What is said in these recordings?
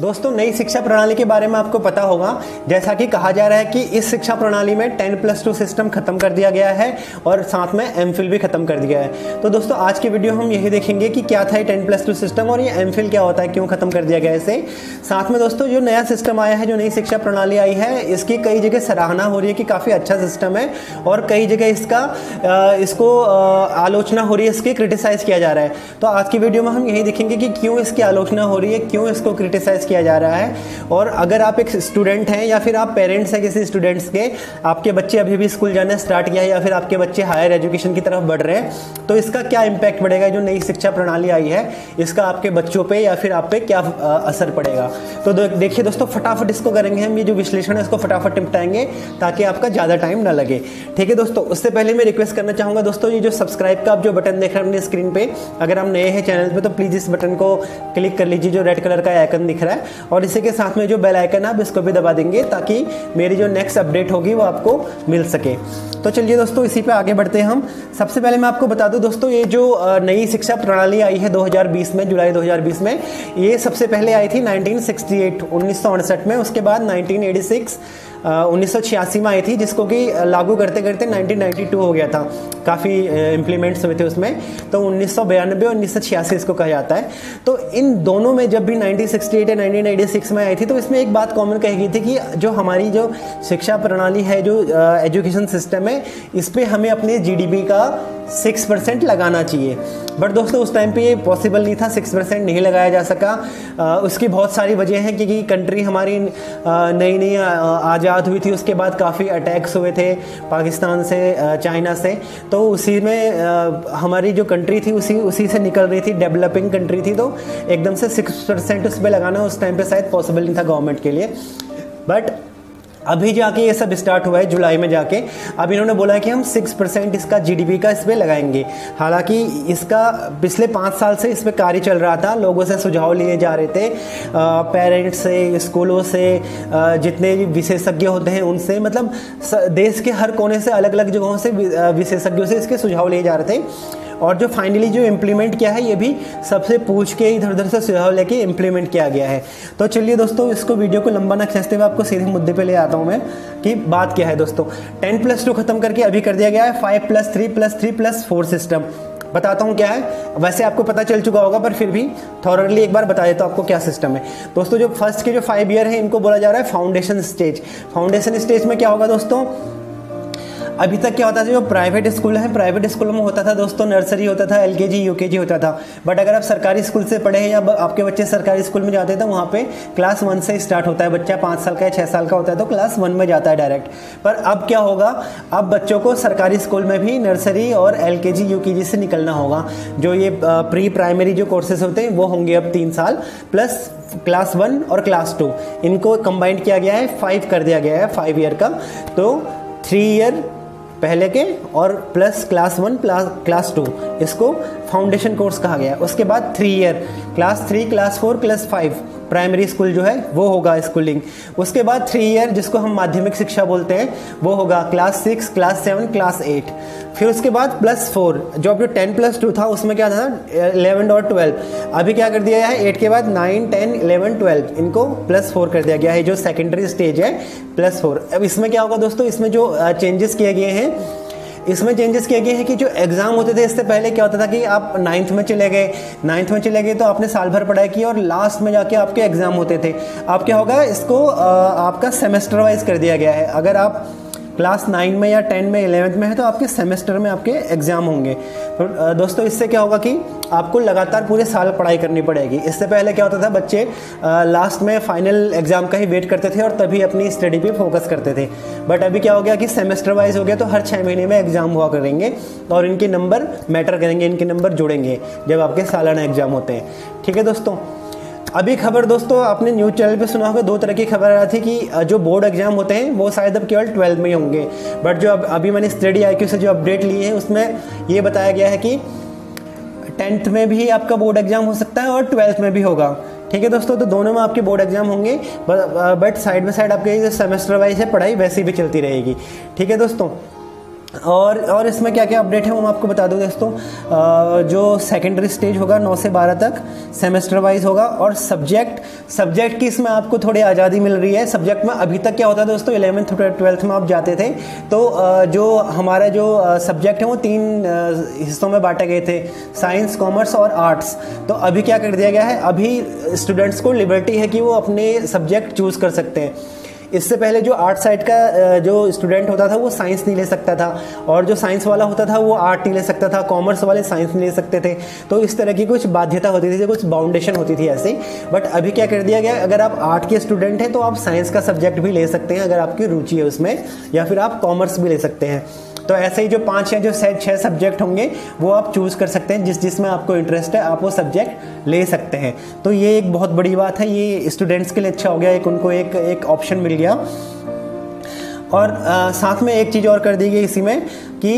दोस्तों, नई शिक्षा प्रणाली के बारे में आपको पता होगा। जैसा कि कहा जा रहा है कि इस शिक्षा प्रणाली में 10+2 सिस्टम खत्म कर दिया गया है और साथ में एमफिल भी खत्म कर दिया है। तो दोस्तों, आज की वीडियो हम यही देखेंगे कि क्या था ये 10+2 सिस्टम और ये एमफिल क्या होता है, क्यों खत्म कर दिया गया इसे। साथ में दोस्तों, जो नया सिस्टम आया है, जो नई शिक्षा प्रणाली आई है, इसकी कई जगह सराहना हो रही है कि काफ़ी अच्छा सिस्टम है और कई जगह इसको आलोचना हो रही है, इसकी क्रिटिसाइज़ किया जा रहा है। तो आज की वीडियो में हम यही देखेंगे कि क्यों इसकी आलोचना हो रही है, क्यों इसको क्रिटिसाइज़ किया जा रहा है। और अगर आप एक स्टूडेंट हैं या फिर आप पेरेंट्स हैं किसी स्टूडेंट्स के, आपके बच्चे अभी भी स्कूल जाना स्टार्ट किया है या फिर आपके बच्चे हायर एजुकेशन की तरफ बढ़ रहे हैं, तो इसका क्या इम्पैक्ट पड़ेगा, जो नई शिक्षा प्रणाली आई है इसका आपके बच्चों पे या फिर आप पे क्या असर पड़ेगा। तो देखिए दोस्तों, फटाफट इसको करेंगे हम, ये जो विश्लेषण है इसको फटाफट निपटाएंगे ताकि आपका ज़्यादा टाइम ना लगे। ठीक है दोस्तों, उससे पहले मैं रिक्वेस्ट करना चाहूँगा दोस्तों, ये जो सब्सक्राइब का आप जो बटन देख रहे हैं अपने स्क्रीन पे, अगर आप नए हैं चैनल पे तो प्लीज़ इस बटन को क्लिक कर लीजिए, जो रेड कलर का आइकन दिख रहा है, और इसी के साथ में जो बेल आइकन है आप इसको भी दबा देंगे ताकि मेरी जो नेक्स्ट अपडेट होगी वो आपको मिल सके। तो चलिए दोस्तों, इसी पे आगे बढ़ते हैं हम। सबसे पहले मैं आपको बता दूं दोस्तों, ये जो नई शिक्षा प्रणाली आई है 2020 में, जुलाई 2020 में, ये सबसे पहले आई थी 1968 में। उसके बाद 1986 में आई थी, जिसको कि लागू करते करते 1992 हो गया था। काफ़ी इम्प्लीमेंट्स हुए थे उसमें, तो 1992 और 1986 इसको कहा जाता है। तो इन दोनों में जब भी 1968 या 1986 में आई थी, तो इसमें एक बात कॉमन कही गई थी कि जो हमारी जो शिक्षा प्रणाली है, जो एजुकेशन सिस्टम है, इस पर हमें अपने जीडीपी का 6% लगाना चाहिए। बट दोस्तों, उस टाइम पे ये पॉसिबल नहीं था, 6% नहीं लगाया जा सका। उसकी बहुत सारी वजह हैं, क्योंकि कंट्री हमारी नई नई आज़ाद हुई थी, उसके बाद काफ़ी अटैक्स हुए थे पाकिस्तान से, चाइना से। तो उसी में हमारी जो कंट्री थी उसी से निकल रही थी, डेवलपिंग कंट्री थी, तो एकदम से 6% उस पर लगाना उस टाइम पे शायद पॉसिबल नहीं था गवर्नमेंट के लिए। बट अभी जाके ये सब स्टार्ट हुआ है जुलाई में जाके। अब इन्होंने बोला है कि हम 6% इसका जीडीपी का इस पर लगाएंगे। हालांकि इसका पिछले 5 साल से इस पर कार्य चल रहा था, लोगों से सुझाव लिए जा रहे थे, पेरेंट्स से, स्कूलों से, जितने विशेषज्ञ होते हैं उनसे, मतलब देश के हर कोने से, अलग अलग जगहों से विशेषज्ञों से इसके सुझाव लिए जा रहे थे। और जो फाइनली जो इम्प्लीमेंट किया है, ये भी सबसे पूछ के इधर उधर से सुझाव लेके इम्प्लीमेंट किया गया है। तो चलिए दोस्तों, इसको वीडियो को लंबा ना खींचते हुए आपको सीधे मुद्दे पे ले आता हूँ मैं कि बात क्या है दोस्तों। 10+2 खत्म करके अभी कर दिया गया है 5+3+3+4 सिस्टम। बताता हूँ क्या है। वैसे आपको पता चल चुका होगा, पर फिर भी थॉरली एक बार बता देता हूँ आपको क्या सिस्टम है दोस्तों। जो फर्स्ट के जो 5 ईयर है, इनको बोला जा रहा है फाउंडेशन स्टेज। फाउंडेशन स्टेज में क्या होगा दोस्तों, अभी तक क्या होता था, जो प्राइवेट स्कूल है, प्राइवेट स्कूलों में होता था दोस्तों, नर्सरी होता था, एलकेजी यूकेजी होता था। बट अगर आप सरकारी स्कूल से पढ़े हैं या आपके बच्चे सरकारी स्कूल में जाते हैं, तो वहाँ पे क्लास 1 से स्टार्ट होता है। बच्चा 5 साल का या 6 साल का होता है तो क्लास 1 में जाता है डायरेक्ट। पर अब क्या होगा, अब बच्चों को सरकारी स्कूल में भी नर्सरी और एलकेजी यूकेजी से निकलना होगा। जो ये प्री प्राइमरी जो कोर्सेज होते हैं वो होंगे अब 3 साल, प्लस क्लास 1 और क्लास 2, इनको कंबाइंड किया गया है, 5 कर दिया गया है 5 ईयर का। तो 3 ईयर पहले के और प्लस क्लास 1 क्लास 2, इसको फाउंडेशन कोर्स कहा गया है। उसके बाद 3 year, class 3 class 4 class 5 primary school जो है वो होगा स्कूलिंग। उसके बाद 3 ईयर, जिसको हम माध्यमिक शिक्षा बोलते हैं, वो होगा क्लास 6 क्लास 7 क्लास 8। फिर उसके बाद +4, जो अब जो 10+2 था उसमें क्या था, 11 और 12। अभी क्या कर दिया है, 8 के बाद 9 10 11 12, इनको +4 कर दिया गया है, जो सेकेंडरी स्टेज है +4। अब इसमें क्या होगा दोस्तों, इसमें जो चेंजेस किए गए हैं, इसमें चेंजेस किए गए हैं कि जो एग्ज़ाम होते थे, इससे पहले क्या होता था कि आप 9th में चले गए तो आपने साल भर पढ़ाई की और लास्ट में जाके आपके एग्ज़ाम होते थे। अब क्या होगा, इसको आपका सेमेस्टर वाइज कर दिया गया है। अगर आप क्लास 9 में या 10 में 11th में है तो आपके सेमेस्टर में आपके एग्ज़ाम होंगे। तो दोस्तों, इससे क्या होगा कि आपको लगातार पूरे साल पढ़ाई करनी पड़ेगी। इससे पहले क्या होता था, बच्चे लास्ट में फाइनल एग्ज़ाम का ही वेट करते थे और तभी अपनी स्टडी पे फोकस करते थे। बट अभी क्या हो गया कि सेमेस्टर वाइज हो गया, तो हर 6 महीने में एग्ज़ाम हुआ करेंगे और इनके नंबर मैटर करेंगे, इनके नंबर जुड़ेंगे जब आपके सालाना एग्ज़ाम होते हैं। ठीक है दोस्तों, अभी खबर दोस्तों, आपने न्यूज़ चैनल पे सुना होगा, 2 तरह की खबर आ रही थी कि जो बोर्ड एग्जाम होते हैं वो शायद अब केवल 12 में ही होंगे। बट जो अभी मैंने स्टडी IQ से जो अपडेट लिए हैं, उसमें ये बताया गया है कि 10th में भी आपका बोर्ड एग्जाम हो सकता है और 12th में भी होगा। ठीक है दोस्तों, तो दोनों में आपके बोर्ड एग्जाम होंगे, बट साइड बाय साइड आपके सेमेस्टर वाइज है पढ़ाई वैसी भी चलती रहेगी। ठीक है दोस्तों, और इसमें क्या क्या अपडेट है वो मैं आपको बता दूं दोस्तों। जो सेकेंडरी स्टेज होगा 9 से 12 तक सेमेस्टर वाइज होगा। और सब्जेक्ट की इसमें आपको थोड़ी आज़ादी मिल रही है। सब्जेक्ट में अभी तक क्या होता था दोस्तों, 11th 12th में आप जाते थे तो जो हमारा जो सब्जेक्ट है वो 3 हिस्सों में बांटे गए थे, साइंस, कॉमर्स और आर्ट्स। तो अभी क्या कर दिया गया है, अभी स्टूडेंट्स को लिबर्टी है कि वो अपने सब्जेक्ट चूज़ कर सकते हैं। इससे पहले जो आर्ट साइड का जो स्टूडेंट होता था वो साइंस नहीं ले सकता था, और जो साइंस वाला होता था वो आर्ट नहीं ले सकता था, कॉमर्स वाले साइंस नहीं ले सकते थे। तो इस तरह की कुछ बाध्यता होती थी, कुछ बाउंडेशन होती थी ऐसे। बट अभी क्या कर दिया गया, अगर आप आर्ट के स्टूडेंट हैं तो आप साइंस का सब्जेक्ट भी ले सकते हैं अगर आपकी रुचि है उसमें, या फिर आप कॉमर्स भी ले सकते हैं। तो ऐसे ही जो 5 या जो 6 सब्जेक्ट होंगे वो आप चूज़ कर सकते हैं, जिसमें आपको इंटरेस्ट है आप वो सब्जेक्ट ले सकते हैं। तो ये एक बहुत बड़ी बात है, ये स्टूडेंट्स के लिए अच्छा हो गया, एक उनको एक ऑप्शन मिल गया। और साथ में एक चीज़ और कर दी गई इसी में कि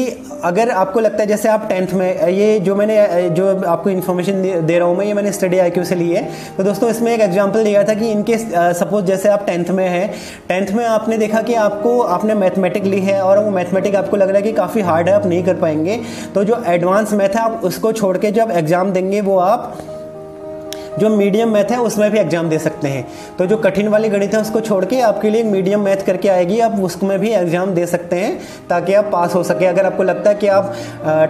अगर आपको लगता है जैसे आप 10th में, ये जो आपको इन्फॉर्मेशन दे रहा हूँ मैं, ये मैंने स्टडी IQ से ली है। तो दोस्तों इसमें एक एग्जांपल दिया था कि इनके सपोज जैसे आप 10th में हैं, 10th में आपने देखा कि आपने मैथमेटिक ली है और वो मैथमेटिक आपको लग रहा है कि काफ़ी हार्ड है, आप नहीं कर पाएंगे। तो जो एडवांस मैथ है आप उसको छोड़ के जब एग्ज़ाम देंगे वो आप जो मीडियम मैथ है उसमें भी एग्जाम दे सकते हैं। तो जो कठिन वाली गणित है उसको छोड़ के आपके लिए मीडियम मैथ करके आएगी, आप उसमें भी एग्जाम दे सकते हैं ताकि आप पास हो सके। अगर आपको लगता है कि आप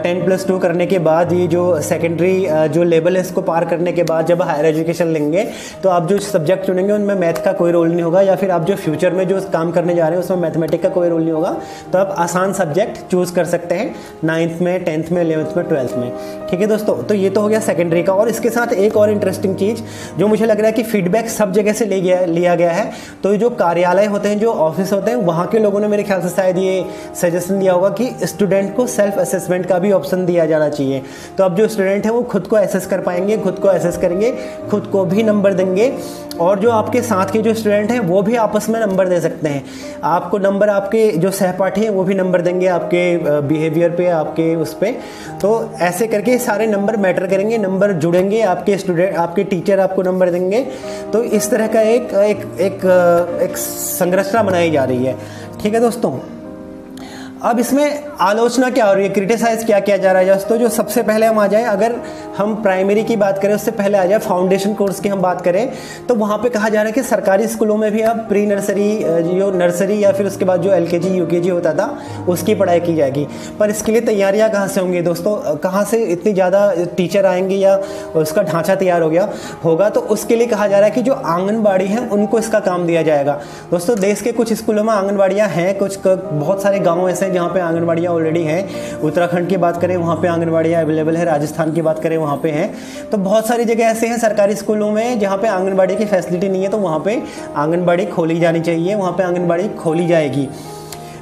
10+2 करने के बाद ये जो सेकेंडरी जो लेवल है इसको पार करने के बाद जब हायर एजुकेशन लेंगे तो आप जो सब्जेक्ट चुनेंगे उनमें मैथ का कोई रोल नहीं होगा, या फिर आप जो फ्यूचर में जो काम करने जा रहे हैं उसमें मैथमेटिक्स का कोई रोल नहीं होगा, तो आप आसान सब्जेक्ट चूज कर सकते हैं 9th में, 10th में, 11th में, 12th में। ठीक है दोस्तों, तो ये तो हो गया सेकेंडरी का। और इसके साथ एक और इंटरेस्टिंग चीज जो मुझे लग रहा है कि फीडबैक सब जगह से लिया गया है, तो जो कार्यालय होते हैं, जो ऑफिस होते हैं, वहां के लोगों ने मेरे ख्याल से शायद ये सजेशन दिया होगा कि स्टूडेंट को सेल्फ असेसमेंट का भी ऑप्शन दिया जाना चाहिए। तो अब जो स्टूडेंट है वो खुद को असेस कर पाएंगे, खुद को असेस करेंगे, खुद को भी नंबर देंगे, और जो आपके साथ के जो स्टूडेंट हैं वो भी आपस में नंबर दे सकते हैं। आपको नंबर आपके जो सहपाठी हैं वो भी नंबर देंगे आपके बिहेवियर पे, आपके उस पे। तो ऐसे करके सारे नंबर मैटर करेंगे, नंबर जुड़ेंगे, आपके स्टूडेंट, आपके टीचर आपको नंबर देंगे। तो इस तरह का एक संरचना बनाई जा रही है। ठीक है दोस्तों, अब इसमें आलोचना क्या हो रही है, क्रिटिसाइज क्या किया जा रहा है दोस्तों। जो सबसे पहले हम आ जाए, अगर हम प्राइमरी की बात करें उससे पहले आ जाए फाउंडेशन कोर्स की हम बात करें, तो वहाँ पे कहा जा रहा है कि सरकारी स्कूलों में भी अब प्री नर्सरी, जो नर्सरी या फिर उसके बाद जो LKG UKG होता था उसकी पढ़ाई की जाएगी। पर इसके लिए तैयारियाँ कहाँ से होंगी दोस्तों, कहाँ से इतनी ज़्यादा टीचर आएंगे या उसका ढांचा तैयार होगा। तो उसके लिए कहा जा रहा है कि जो आंगनबाड़ी है उनको इसका काम दिया जाएगा। दोस्तों देश के कुछ स्कूलों में आंगनबाड़ियाँ हैं, बहुत सारे गाँव ऐसे जहाँ पे आंगनबाड़ियाँ ऑलरेडी हैं। उत्तराखंड की बात करें वहाँ पे आंगनबाड़ियाँ अवेलेबल है, राजस्थान की बात करें वहाँ पे हैं। तो बहुत सारी जगह ऐसे हैं सरकारी स्कूलों में जहाँ पे आंगनबाड़ी की फैसिलिटी नहीं है, तो वहाँ पे आंगनबाड़ी खोली जानी चाहिए, वहाँ पे आंगनबाड़ी खोली जाएगी।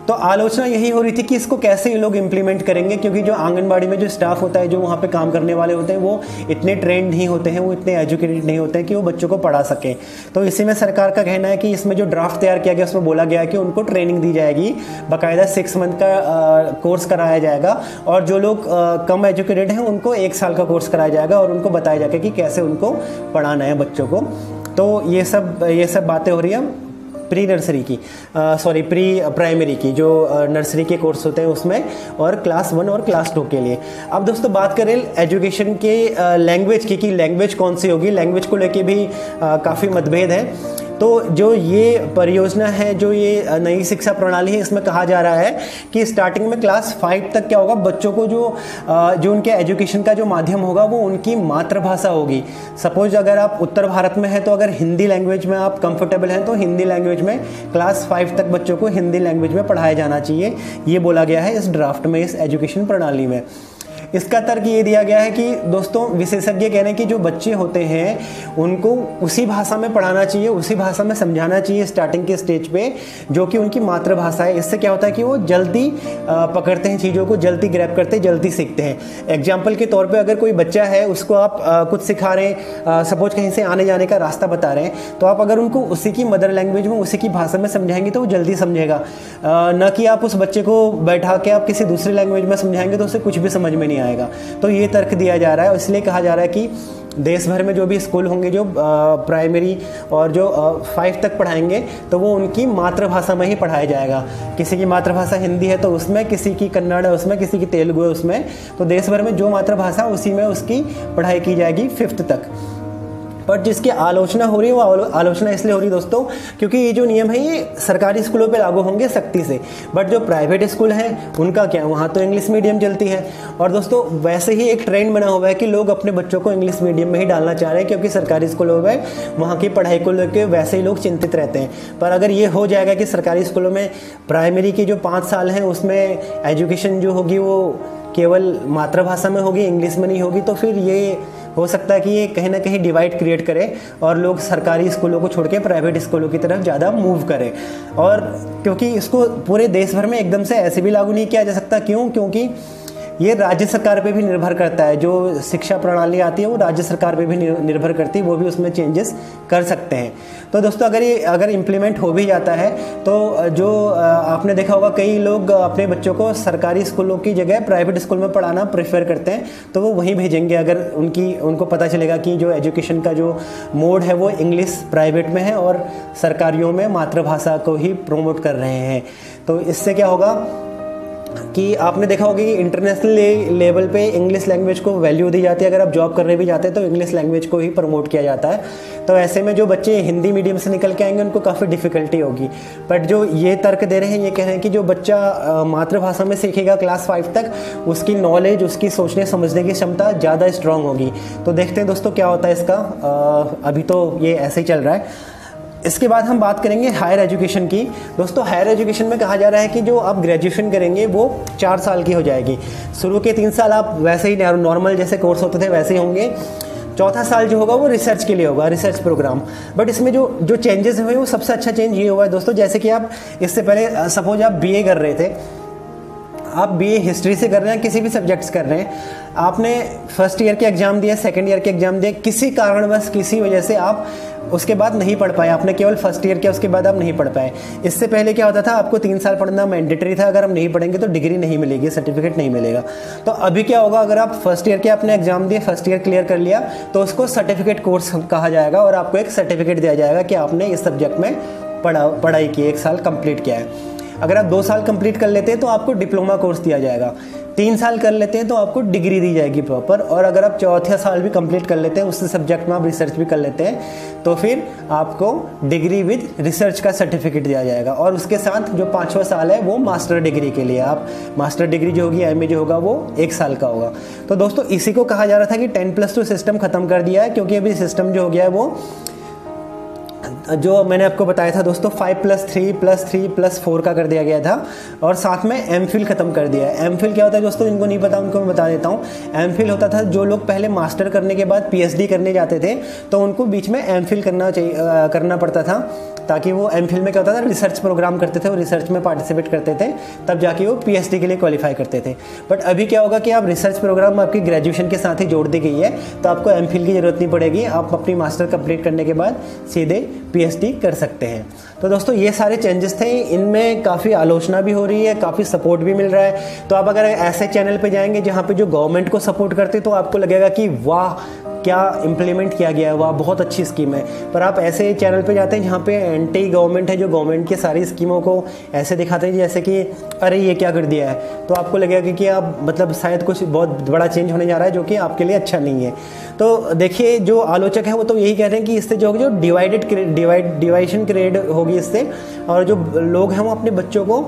तो आलोचना यही हो रही थी कि इसको कैसे ये लोग इम्प्लीमेंट करेंगे, क्योंकि जो आंगनबाड़ी में जो स्टाफ होता है, जो वहाँ पे काम करने वाले होते हैं, वो इतने ट्रेंड नहीं होते हैं, वो इतने एजुकेटेड नहीं होते हैं कि वो बच्चों को पढ़ा सकें। तो इसी में सरकार का कहना है कि इसमें जो ड्राफ्ट तैयार किया गया उसमें बोला गया है कि उनको ट्रेनिंग दी जाएगी, बाकायदा 6 मंथ का कोर्स कराया जाएगा, और जो लोग कम एजुकेटेड हैं उनको 1 साल का कोर्स कराया जाएगा और उनको बताया जाएगा कि कैसे उनको पढ़ाना है बच्चों को। तो ये सब बातें हो रही हैं प्री नर्सरी की, प्री प्राइमरी की, जो नर्सरी के कोर्स होते हैं उसमें, और क्लास 1 और क्लास 2 के लिए। अब दोस्तों बात करें एजुकेशन के लैंग्वेज की, कि लैंग्वेज कौन सी होगी। लैंग्वेज को लेके भी काफ़ी मतभेद है। तो जो ये परियोजना है, जो ये नई शिक्षा प्रणाली है, इसमें कहा जा रहा है कि स्टार्टिंग में क्लास 5 तक क्या होगा, बच्चों को जो उनके एजुकेशन का जो माध्यम होगा वो उनकी मातृभाषा होगी। सपोज अगर आप उत्तर भारत में हैं तो अगर हिंदी लैंग्वेज में आप कंफर्टेबल हैं तो हिंदी लैंग्वेज में क्लास 5 तक बच्चों को हिंदी लैंग्वेज में पढ़ाया जाना चाहिए, ये बोला गया है इस ड्राफ्ट में, इस एजुकेशन प्रणाली में। इसका तर्क ये दिया गया है कि दोस्तों विशेषज्ञ कह रहे हैं कि जो बच्चे होते हैं उनको उसी भाषा में पढ़ाना चाहिए, उसी भाषा में समझाना चाहिए स्टार्टिंग के स्टेज पे, जो कि उनकी मातृभाषा है। इससे क्या होता है कि वो जल्दी पकड़ते हैं चीज़ों को, जल्दी ग्रैब करते हैं, जल्दी सीखते हैं। एग्जाम्पल के तौर पर अगर कोई बच्चा है, उसको आप कुछ सिखा रहे हैं, सपोज कहीं से आने जाने का रास्ता बता रहे हैं, तो आप अगर उनको उसी की मदर लैंग्वेज में, उसी की भाषा में समझाएंगे तो वो जल्दी समझेगा, न कि आप उस बच्चे को बैठा के आप किसी दूसरी लैंग्वेज में समझाएंगे तो उसे कुछ भी समझ में नहीं आएगा। तो ये तर्क दिया जा रहा है, इसलिए कहा जा रहा है कि देश भर में जो भी स्कूल होंगे जो प्राइमरी और जो 5 तक पढ़ाएंगे तो वो उनकी मातृभाषा में ही पढ़ाया जाएगा। किसी की मातृभाषा हिंदी है तो उसमें, किसी की कन्नड़ है उसमें, किसी की तेलुगु है उसमें, तो देश भर में जो मातृभाषा उसी में उसकी पढ़ाई की जाएगी 5th तक। बट जिसकी आलोचना हो रही है वो आलोचना इसलिए हो रही है दोस्तों क्योंकि ये जो नियम है ये सरकारी स्कूलों पे लागू होंगे सख्ती से, बट जो प्राइवेट स्कूल हैं उनका क्या, वहाँ तो इंग्लिश मीडियम चलती है। और दोस्तों वैसे ही एक ट्रेंड बना हुआ है कि लोग अपने बच्चों को इंग्लिश मीडियम में ही डालना चाह रहे हैं क्योंकि सरकारी स्कूलों में वहाँ की पढ़ाई को लेकर वैसे ही लोग चिंतित रहते हैं। पर अगर ये हो जाएगा कि सरकारी स्कूलों में प्राइमरी की जो 5 साल हैं उसमें एजुकेशन जो होगी वो केवल मातृभाषा में होगी, इंग्लिश में नहीं होगी, तो फिर ये हो सकता है कि ये कहीं ना कहीं डिवाइड क्रिएट करे और लोग सरकारी स्कूलों को छोड़ के प्राइवेट स्कूलों की तरफ ज़्यादा मूव करें। और क्योंकि इसको पूरे देश भर में एकदम से ऐसे भी लागू नहीं किया जा सकता, क्यों? क्योंकि ये राज्य सरकार पे भी निर्भर करता है। जो शिक्षा प्रणाली आती है वो राज्य सरकार पे भी निर्भर करती है, वो भी उसमें चेंजेस कर सकते हैं। तो दोस्तों अगर इम्प्लीमेंट हो भी जाता है तो जो आपने देखा होगा कई लोग अपने बच्चों को सरकारी स्कूलों की जगह प्राइवेट स्कूल में पढ़ाना प्रेफर करते हैं, तो वो वहीं भेजेंगे अगर उनको पता चलेगा कि जो एजुकेशन का जो मोड है वो इंग्लिश प्राइवेट में है और सरकारियों में मातृभाषा को ही प्रमोट कर रहे हैं। तो इससे क्या होगा कि आपने देखा होगा कि इंटरनेशनल लेवल पे इंग्लिश लैंग्वेज को वैल्यू दी जाती है। अगर आप जॉब करने भी जाते हैं तो इंग्लिश लैंग्वेज को ही प्रमोट किया जाता है। तो ऐसे में जो बच्चे हिंदी मीडियम से निकल के आएंगे उनको काफ़ी डिफिकल्टी होगी। बट जो ये तर्क दे रहे हैं, ये कह रहे हैं कि जो बच्चा मातृभाषा में सीखेगा क्लास 5 तक, उसकी नॉलेज, उसकी सोचने समझने की क्षमता ज़्यादा स्ट्रांग होगी। तो देखते हैं दोस्तों क्या होता है इसका। अभी तो ये ऐसे ही चल रहा है। इसके बाद हम बात करेंगे हायर एजुकेशन की। दोस्तों हायर एजुकेशन में कहा जा रहा है कि जो आप ग्रेजुएशन करेंगे वो 4 साल की हो जाएगी। शुरू के 3 साल आप वैसे ही नॉर्मल जैसे कोर्स होते थे वैसे ही होंगे। चौथा साल जो होगा वो रिसर्च के लिए होगा, रिसर्च प्रोग्राम। बट इसमें जो चेंजेस हुए वो सबसे अच्छा चेंज ये हुआ है दोस्तों, जैसे कि आप इससे पहले सपोज आप बीए कर रहे थे, आप बीए हिस्ट्री से कर रहे हैं, किसी भी सब्जेक्ट्स कर रहे हैं, आपने फर्स्ट ईयर के एग्जाम दिया, सेकंड ईयर के एग्जाम दिया, किसी कारणवश किसी वजह से आप उसके बाद नहीं पढ़ पाए, आपने केवल फर्स्ट ईयर किया उसके बाद आप नहीं पढ़ पाए। इससे पहले क्या होता था, आपको 3 साल पढ़ना मैंडेटरी था, अगर हम नहीं पढ़ेंगे तो डिग्री नहीं मिलेगी, सर्टिफिकेट नहीं मिलेगा। तो अभी क्या होगा, अगर आप फर्स्ट ईयर के आपने एग्जाम दिए, फर्स्ट ईयर क्लियर कर लिया, तो उसको सर्टिफिकेट कोर्स कहा जाएगा और आपको एक सर्टिफिकेट दिया जाएगा कि आपने इस सब्जेक्ट में पढ़ाई की, 1 साल कंप्लीट किया है। अगर आप 2 साल कंप्लीट कर लेते हैं तो आपको डिप्लोमा कोर्स दिया जाएगा। 3 साल कर लेते हैं तो आपको डिग्री दी जाएगी प्रॉपर। और अगर आप चौथा साल भी कंप्लीट कर लेते हैं, उस सब्जेक्ट में आप रिसर्च भी कर लेते हैं, तो फिर आपको डिग्री विद रिसर्च का सर्टिफिकेट दिया जाएगा। और उसके साथ जो 5वां साल है वो मास्टर डिग्री के लिए, आप मास्टर डिग्री जो होगी, एमए जो होगा वो 1 साल का होगा। तो दोस्तों इसी को कहा जा रहा था कि 10+2 सिस्टम खत्म कर दिया है, क्योंकि अभी सिस्टम जो हो गया है वो जो मैंने आपको बताया था दोस्तों 5+3+3+4 का कर दिया गया था। और साथ में एमफिल खत्म कर दिया है। एमफिल क्या होता है दोस्तों, जिनको नहीं पता उनको मैं बता देता हूँ। एमफिल होता था जो लोग पहले मास्टर करने के बाद पीएचडी करने जाते थे तो उनको बीच में एमफिल करना पड़ता था, ताकि वो एमफिल में क्या होता था, रिसर्च प्रोग्राम करते थे और रिसर्च में पार्टिसिपेट करते थे, तब जाके वो पीएचडी के लिए क्वालिफाई करते थे। बट अभी क्या होगा कि आप रिसर्च प्रोग्राम आपकी ग्रेजुएशन के साथ ही जोड़ दी गई है, तो आपको एमफिल की जरूरत नहीं पड़ेगी, आप अपनी मास्टर कंप्लीट करने के बाद सीधे पीएचडी कर सकते हैं। तो दोस्तों ये सारे चेंजेस थे, इनमें काफ़ी आलोचना भी हो रही है, काफ़ी सपोर्ट भी मिल रहा है। तो आप अगर ऐसे चैनल पे जाएंगे जहाँ पे जो गवर्नमेंट को सपोर्ट करते, तो आपको लगेगा कि वाह क्या इम्प्लीमेंट किया गया है, वाह बहुत अच्छी स्कीम है। पर आप ऐसे चैनल पे जाते हैं जहाँ पे एंटी गवर्नमेंट है, जो गवर्नमेंट की सारी स्कीमों को ऐसे दिखाते हैं जैसे कि अरे ये क्या कर दिया है, तो आपको लगेगा कि आप मतलब शायद कुछ बहुत बड़ा चेंज होने जा रहा है जो कि आपके लिए अच्छा नहीं है। तो देखिए जो आलोचक है वो तो यही कह रहे हैं कि इससे जो डिवाइडेशन क्रिएट होगी इससे, और जो लोग हैं वो अपने बच्चों को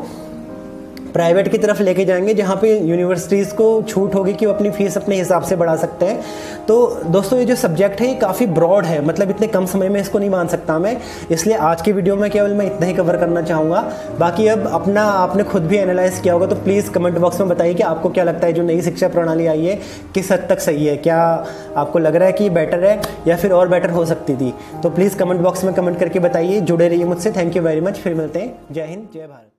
प्राइवेट की तरफ लेके जाएंगे जहाँ पे यूनिवर्सिटीज़ को छूट होगी कि वो अपनी फीस अपने हिसाब से बढ़ा सकते हैं। तो दोस्तों ये जो सब्जेक्ट है ये काफ़ी ब्रॉड है, मतलब इतने कम समय में इसको नहीं मान सकता मैं, इसलिए आज की वीडियो में केवल मैं इतना ही कवर करना चाहूँगा। बाकी अब अपना आपने खुद भी एनालाइज किया होगा, तो प्लीज़ कमेंट बॉक्स में बताइए कि आपको क्या लगता है जो नई शिक्षा प्रणाली आई है किस हद तक सही है, क्या आपको लग रहा है कि बेटर है या फिर और बेटर हो सकती थी। तो प्लीज़ कमेंट बॉक्स में कमेंट करके बताइए। जुड़े रहिए मुझसे। Thank you very much. फिर मिलते हैं। जय हिंद, जय भारत।